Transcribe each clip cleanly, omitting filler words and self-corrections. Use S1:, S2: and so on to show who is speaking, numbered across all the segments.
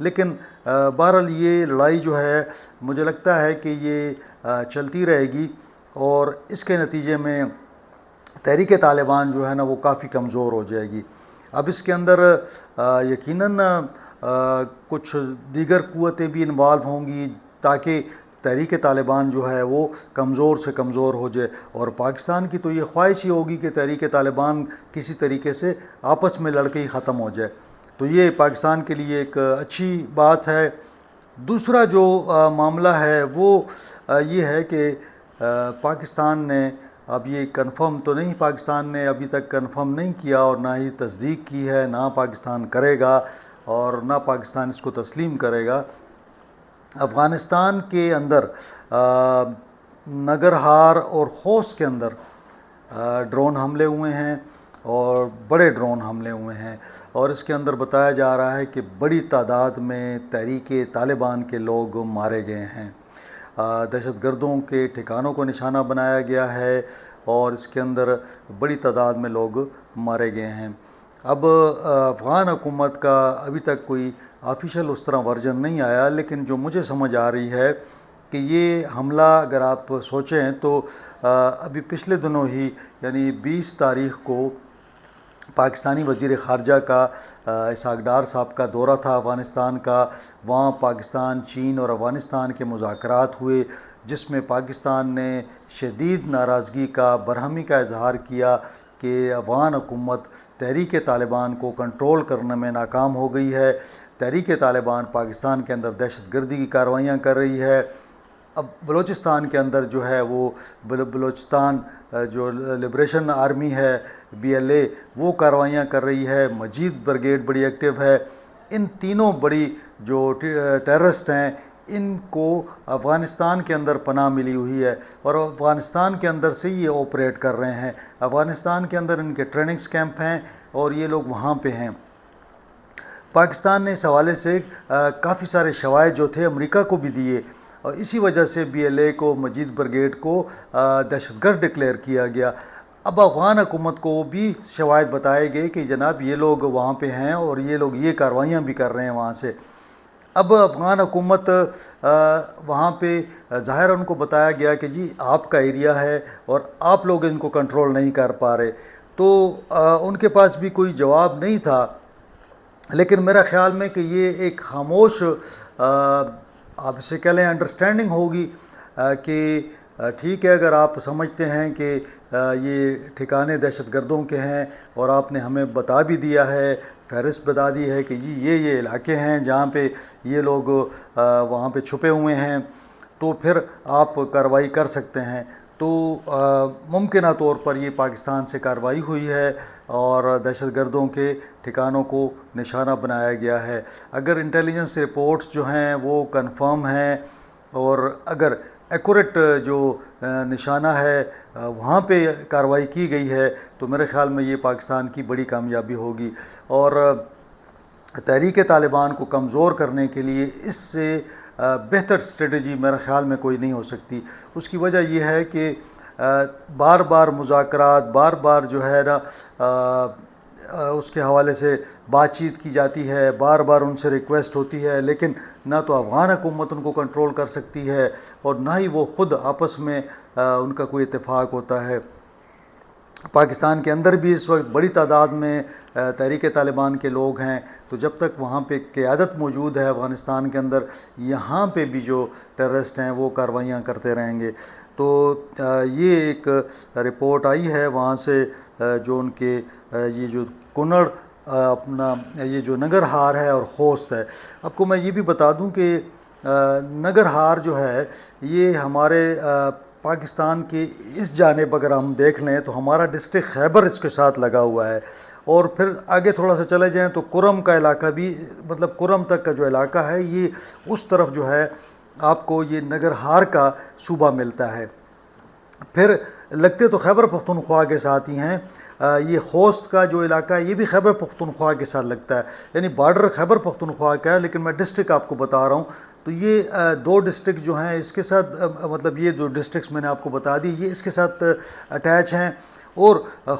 S1: لیکن بہرحال یہ لڑائی جو ہے مجھے لگتا ہے کہ یہ چلتی رہے گی، اور اس کے نتیجے میں تحریک طالبان جو ہے نا وہ کافی کمزور ہو جائے گی۔ اب اس کے اندر یقیناً کچھ دیگر قوتیں بھی انوالو ہوں گی تاکہ تحریک طالبان جو ہے وہ کمزور سے کمزور ہو جائے، اور پاکستان کی تو یہ خواہش ہی ہوگی کہ تحریک طالبان کسی طریقے سے آپس میں لڑ کے ہی ختم ہو جائے، تو یہ پاکستان کے لیے ایک اچھی بات ہے۔ دوسرا جو معاملہ ہے وہ یہ ہے کہ پاکستان نے اب یہ کنفرم تو نہیں، پاکستان نے ابھی تک کنفرم نہیں کیا اور نہ ہی تصدیق کی ہے، نہ پاکستان کرے گا اور نہ پاکستان اس کو تسلیم کرے گا۔ افغانستان کے اندر ننگرہار اور خوست کے اندر ڈرون حملے ہوئے ہیں، اور بڑے ڈرون حملے ہوئے ہیں، اور اس کے اندر بتایا جا رہا ہے کہ بڑی تعداد میں تحریک طالبان کے لوگ مارے گئے ہیں۔ دہشت گردوں کے ٹھکانوں کو نشانہ بنایا گیا ہے، اور اس کے اندر بڑی تعداد میں لوگ مارے گئے ہیں۔ اب افغان حکومت کا ابھی تک کوئی آفیشیل اس طرح ورژن نہیں آیا، لیکن جو مجھے سمجھ آ رہی ہے کہ یہ حملہ اگر آپ سوچیں تو ابھی پچھلے دنوں ہی یعنی 20 تاریخ کو پاکستانی وزیر خارجہ کا اسحاق ڈار صاحب کا دورہ تھا افغانستان کا، وہاں پاکستان، چین اور افغانستان کے مذاکرات ہوئے، جس میں پاکستان نے شدید ناراضگی کا، برہمی کا اظہار کیا کہ افغان حکومت تحریک طالبان کو کنٹرول کرنے میں ناکام ہو گئی ہے، تحریک طالبان پاکستان کے اندر دہشت گردی کی کارروائیاں کر رہی ہے۔ اب بلوچستان کے اندر جو ہے وہ بلوچستان جو لبریشن آرمی ہے BLA وہ کارروائیاں کر رہی ہے، مجید بریگیڈ بڑی ایکٹیو ہے۔ ان تینوں بڑی جو ٹیررسٹ ہیں ان کو افغانستان کے اندر پناہ ملی ہوئی ہے، اور افغانستان کے اندر سے یہ آپریٹ کر رہے ہیں، افغانستان کے اندر ان کے ٹریننگز کیمپ ہیں اور یہ لوگ وہاں پہ ہیں۔ پاکستان نے اس حوالے سے کافی سارے شواہد جو تھے امریکہ کو بھی دیے، اور اسی وجہ سے BLA کو، مجید بریگیڈ کو دہشت گرد ڈکلیئر کیا گیا۔ اب افغان حکومت کو بھی شواہد بتائے گئے کہ جناب یہ لوگ وہاں پہ ہیں اور یہ لوگ یہ کارروائیاں بھی کر رہے ہیں وہاں سے۔ اب افغان حکومت وہاں پہ ظاہر ان کو بتایا گیا کہ جی آپ کا ایریا ہے اور آپ لوگ ان کو کنٹرول نہیں کر پا رہے، تو ان کے پاس بھی کوئی جواب نہیں تھا، لیکن میرا خیال میں کہ یہ ایک خاموش آپ اسے کہہ لیں انڈرسٹینڈنگ ہوگی کہ ٹھیک ہے، اگر آپ سمجھتے ہیں کہ یہ ٹھکانے دہشت گردوں کے ہیں اور آپ نے ہمیں بتا بھی دیا ہے، فہرست بتا دی ہے کہ جی یہ علاقے ہیں جہاں پہ یہ لوگ وہاں پہ چھپے ہوئے ہیں، تو پھر آپ کارروائی کر سکتے ہیں۔ تو ممکنہ طور پر یہ پاکستان سے کارروائی ہوئی ہے اور دہشت گردوں کے ٹھکانوں کو نشانہ بنایا گیا ہے۔ اگر انٹیلیجنس رپورٹس جو ہیں وہ کنفرم ہیں اور اگر ایکوریٹ جو نشانہ ہے وہاں پہ کارروائی کی گئی ہے، تو میرے خیال میں یہ پاکستان کی بڑی کامیابی ہوگی، اور تحریک طالبان کو کمزور کرنے کے لیے اس سے بہتر اسٹریٹجی میرے خیال میں کوئی نہیں ہو سکتی۔ اس کی وجہ یہ ہے کہ بار بار مذاکرات، بار بار جو ہے نا اس کے حوالے سے بات چیت کی جاتی ہے، بار بار ان سے ریکویسٹ ہوتی ہے، لیکن نہ تو افغان حکومت ان کو کنٹرول کر سکتی ہے اور نہ ہی وہ خود آپس میں ان کا کوئی اتفاق ہوتا ہے۔ پاکستان کے اندر بھی اس وقت بڑی تعداد میں تحریک طالبان کے لوگ ہیں، تو جب تک وہاں پہ قیادت موجود ہے افغانستان کے اندر، یہاں پہ بھی جو ٹیررسٹ ہیں وہ کارروائیاں کرتے رہیں گے۔ تو یہ ایک رپورٹ آئی ہے وہاں سے جو ان کے یہ جو کنڑ اپنا یہ جو ننگرہار ہے اور خوست ہے۔ آپ کو میں یہ بھی بتا دوں کہ ننگرہار جو ہے یہ ہمارے پاکستان کی اس جانب اگر ہم دیکھ لیں تو ہمارا ڈسٹرکٹ خیبر اس کے ساتھ لگا ہوا ہے، اور پھر آگے تھوڑا سا چلے جائیں تو کرم کا علاقہ بھی، مطلب کرم تک کا جو علاقہ ہے یہ اس طرف جو ہے آپ کو یہ ننگرہار کا صوبہ ملتا ہے۔ پھر لگتے تو خیبر پختونخوا کے ساتھ ہی ہیں، یہ خوست کا جو علاقہ ہے یہ بھی خیبر پختونخوا کے ساتھ لگتا ہے، یعنی بارڈر خیبر پختونخوا کا ہے، لیکن میں ڈسٹرکٹ آپ کو بتا رہا ہوں۔ تو یہ دو ڈسٹرکٹ جو ہیں اس کے ساتھ، مطلب یہ جو ڈسٹرکٹس میں نے آپ کو بتا دی یہ اس کے ساتھ اٹیچ ہیں، اور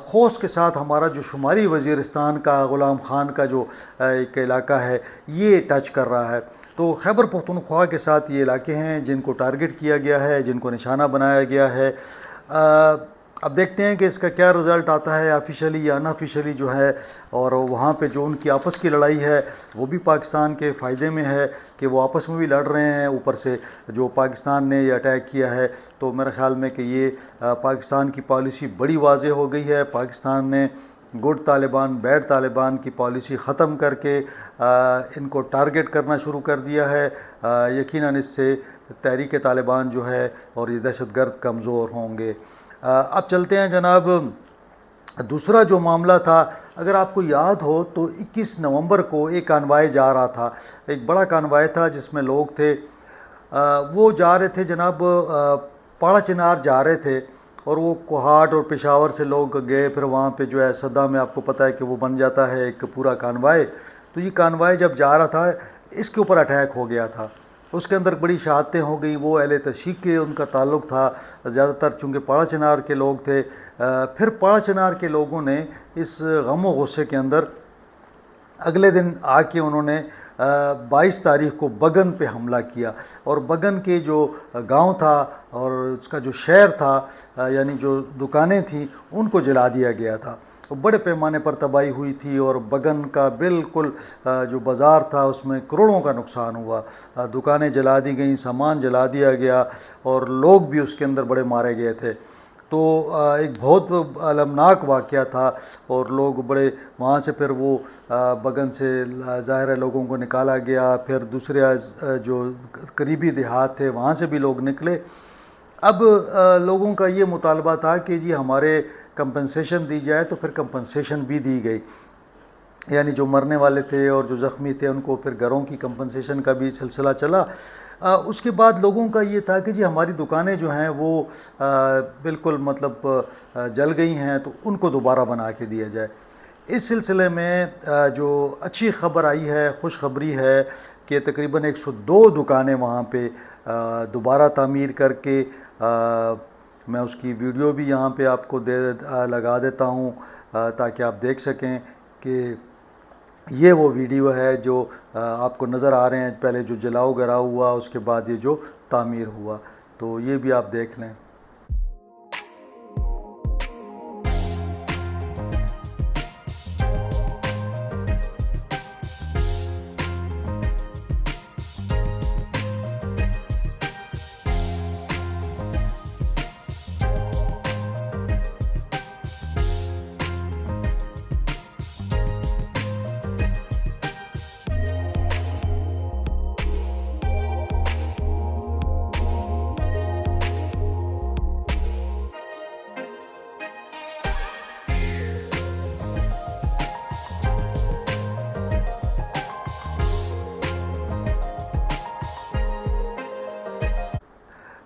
S1: خوص کے ساتھ ہمارا جو شمالی وزیرستان کا غلام خان کا جو ایک علاقہ ہے یہ ٹچ کر رہا ہے۔ تو خیبر پختونخوا کے ساتھ یہ علاقے ہیں جن کو ٹارگٹ کیا گیا ہے، جن کو نشانہ بنایا گیا ہے۔ اب دیکھتے ہیں کہ اس کا کیا رزلٹ آتا ہے، آفیشلی یا ان آفیشلی جو ہے، اور وہاں پہ جو ان کی آپس کی لڑائی ہے وہ بھی پاکستان کے فائدے میں ہے کہ وہ آپس میں بھی لڑ رہے ہیں، اوپر سے جو پاکستان نے یہ اٹیک کیا ہے۔ تو میرے خیال میں کہ یہ پاکستان کی پالیسی بڑی واضح ہو گئی ہے۔ پاکستان نے گڈ طالبان بیڈ طالبان کی پالیسی ختم کر کے ان کو ٹارگٹ کرنا شروع کر دیا ہے۔ یقیناً اس سے تحریک طالبان جو ہے اور یہ دہشت گرد کمزور ہوں گے۔ اب چلتے ہیں جناب، دوسرا جو معاملہ تھا، اگر آپ کو یاد ہو تو 21 نومبر کو ایک کانوائے جا رہا تھا، ایک بڑا کانوائے تھا جس میں لوگ تھے، وہ جا رہے تھے جناب پاڑا چنار جا رہے تھے، اور وہ کوہاٹ اور پشاور سے لوگ گئے، پھر وہاں پہ جو ہے صدا میں آپ کو پتہ ہے کہ وہ بن جاتا ہے ایک پورا کانوائے۔ تو یہ کانوائے جب جا رہا تھا اس کے اوپر اٹیک ہو گیا تھا، اس کے اندر بڑی شہادتیں ہو گئی۔ وہ اہل تشیع کے ان کا تعلق تھا زیادہ تر، چونکہ پاڑا چنار کے لوگ تھے۔ پھر پاڑا چنار کے لوگوں نے اس غم و غصے کے اندر اگلے دن آ کے انہوں نے 22 تاریخ کو بگن پہ حملہ کیا، اور بگن کے جو گاؤں تھا اور اس کا جو شہر تھا، یعنی جو دکانیں تھیں ان کو جلا دیا گیا تھا۔ بڑے پیمانے پر تباہی ہوئی تھی، اور بگن کا بالکل جو بازار تھا اس میں کروڑوں کا نقصان ہوا، دکانیں جلا دی گئیں، سامان جلا دیا گیا، اور لوگ بھی اس کے اندر بڑے مارے گئے تھے۔ تو ایک بہت المناک واقعہ تھا، اور لوگ بڑے وہاں سے پھر وہ بگن سے ظاہر ہے لوگوں کو نکالا گیا، پھر دوسرے جو قریبی دیہات تھے وہاں سے بھی لوگ نکلے۔ اب لوگوں کا یہ مطالبہ تھا کہ جی ہمارے کمپنسیشن دی جائے، تو پھر کمپنسیشن بھی دی گئی، یعنی جو مرنے والے تھے اور جو زخمی تھے ان کو پھر گھروں کی کمپنسیشن کا بھی سلسلہ چلا۔ اس کے بعد لوگوں کا یہ تھا کہ جی ہماری دکانیں جو ہیں وہ بالکل مطلب جل گئی ہیں، تو ان کو دوبارہ بنا کے دیا جائے۔ اس سلسلے میں جو اچھی خبر آئی ہے، خوشخبری ہے کہ تقریباً 102 دکانیں وہاں پہ دوبارہ تعمیر کر کے، میں اس کی ویڈیو بھی یہاں پہ آپ کو لگا دیتا ہوں تاکہ آپ دیکھ سکیں کہ یہ وہ ویڈیو ہے جو آپ کو نظر آ رہے ہیں، پہلے جو جلاؤ گراؤ ہوا، اس کے بعد یہ جو تعمیر ہوا، تو یہ بھی آپ دیکھ لیں۔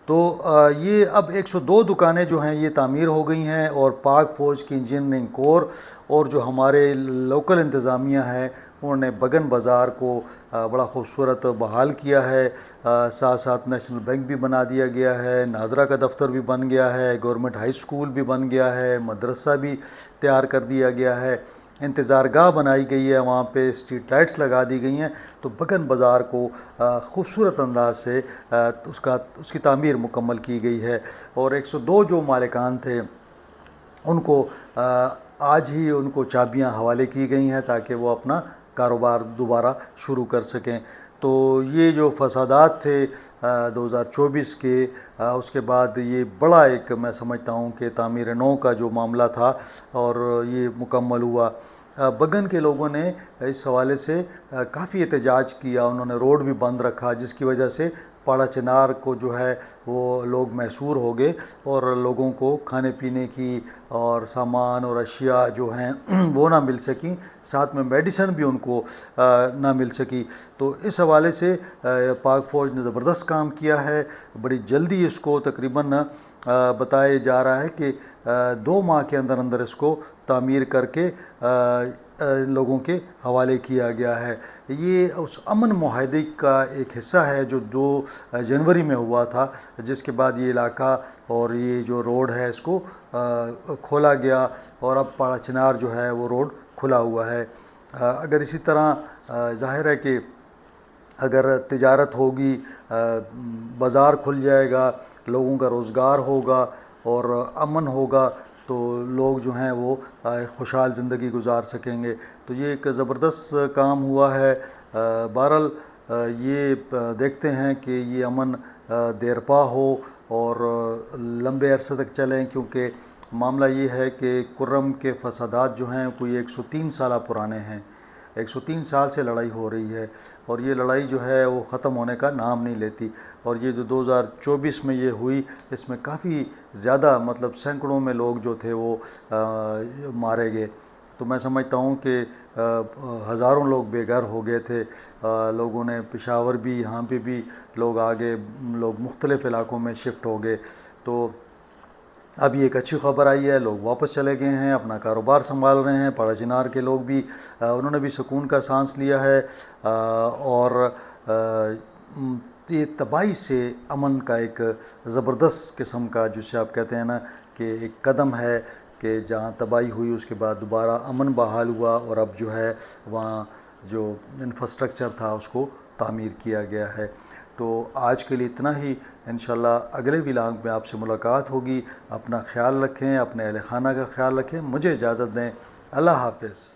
S1: تو یہ اب 102 دکانیں جو ہیں یہ تعمیر ہو گئی ہیں، اور پاک فوج کی انجینئرنگ کور اور جو ہمارے لوکل انتظامیہ ہے انہوں نے بگن بازار کو بڑا خوبصورت بحال کیا ہے۔ ساتھ ساتھ نیشنل بینک بھی بنا دیا گیا ہے، نادرا کا دفتر بھی بن گیا ہے، گورنمنٹ ہائی اسکول بھی بن گیا ہے، مدرسہ بھی تیار کر دیا گیا ہے، انتظار گاہ بنائی گئی ہے، وہاں پہ اسٹریٹ لائٹس لگا دی گئی ہیں۔ تو بگن بازار کو خوبصورت انداز سے اس کی تعمیر مکمل کی گئی ہے، اور 102 جو مالکان تھے ان کو آج ہی ان کو چابیاں حوالے کی گئی ہیں تاکہ وہ اپنا کاروبار دوبارہ شروع کر سکیں۔ تو یہ جو فسادات تھے 2024 کے، اس کے بعد یہ بڑا ایک میں سمجھتا ہوں کہ تعمیر نو کا جو معاملہ تھا اور یہ مکمل ہوا۔ بگن کے لوگوں نے اس حوالے سے کافی احتجاج کیا، انہوں نے روڈ بھی بند رکھا، جس کی وجہ سے پاڑا چنار کو جو ہے وہ لوگ محصور ہو گئے، اور لوگوں کو کھانے پینے کی اور سامان اور اشیاء جو ہیں وہ نہ مل سکیں، ساتھ میں میڈیسن بھی ان کو نہ مل سکی۔ تو اس حوالے سے پاک فوج نے زبردست کام کیا ہے، بڑی جلدی اس کو تقریباً بتایا جا رہا ہے کہ 2 ماہ کے اندر اندر اس کو تعمیر کر کے لوگوں کے حوالے کیا گیا ہے۔ یہ اس امن معاہدے کا ایک حصہ ہے جو 2 جنوری میں ہوا تھا، جس کے بعد یہ علاقہ اور یہ جو روڈ ہے اس کو کھولا گیا، اور اب پاڑا چنار جو ہے وہ روڈ کھلا ہوا ہے۔ اگر اسی طرح ظاہر ہے کہ اگر تجارت ہوگی، بازار کھل جائے گا، لوگوں کا روزگار ہوگا اور امن ہوگا، تو لوگ جو ہیں وہ خوشحال زندگی گزار سکیں گے۔ تو یہ ایک زبردست کام ہوا ہے۔ بہرحال یہ دیکھتے ہیں کہ یہ امن دیرپا ہو اور لمبے عرصے تک چلیں، کیونکہ معاملہ یہ ہے کہ کرم کے فسادات جو ہیں کوئی 103 سالہ پرانے ہیں۔ 103 سال سے لڑائی ہو رہی ہے، اور یہ لڑائی جو ہے وہ ختم ہونے کا نام نہیں لیتی۔ اور یہ جو 2024 میں یہ ہوئی، اس میں کافی زیادہ مطلب سینکڑوں میں لوگ جو تھے وہ مارے گئے۔ تو میں سمجھتا ہوں کہ ہزاروں لوگ بے گھر ہو گئے تھے۔ لوگوں نے پشاور بھی، یہاں پہ بھی لوگ آگے، لوگ مختلف علاقوں میں شفٹ ہو گئے۔ تو اب یہ ایک اچھی خبر آئی ہے، لوگ واپس چلے گئے ہیں، اپنا کاروبار سنبھال رہے ہیں۔ پاڑا چنار کے لوگ بھی انہوں نے بھی سکون کا سانس لیا ہے، اور یہ تباہی سے امن کا ایک زبردست قسم کا، جسے آپ کہتے ہیں نا کہ ایک قدم ہے، کہ جہاں تباہی ہوئی اس کے بعد دوبارہ امن بحال ہوا، اور اب جو ہے وہاں جو انفراسٹرکچر تھا اس کو تعمیر کیا گیا ہے۔ تو آج کے لیے اتنا ہی، انشاءاللہ اگلے ولاگ میں آپ سے ملاقات ہوگی۔ اپنا خیال رکھیں، اپنے اہل خانہ کا خیال رکھیں۔ مجھے اجازت دیں، اللہ حافظ۔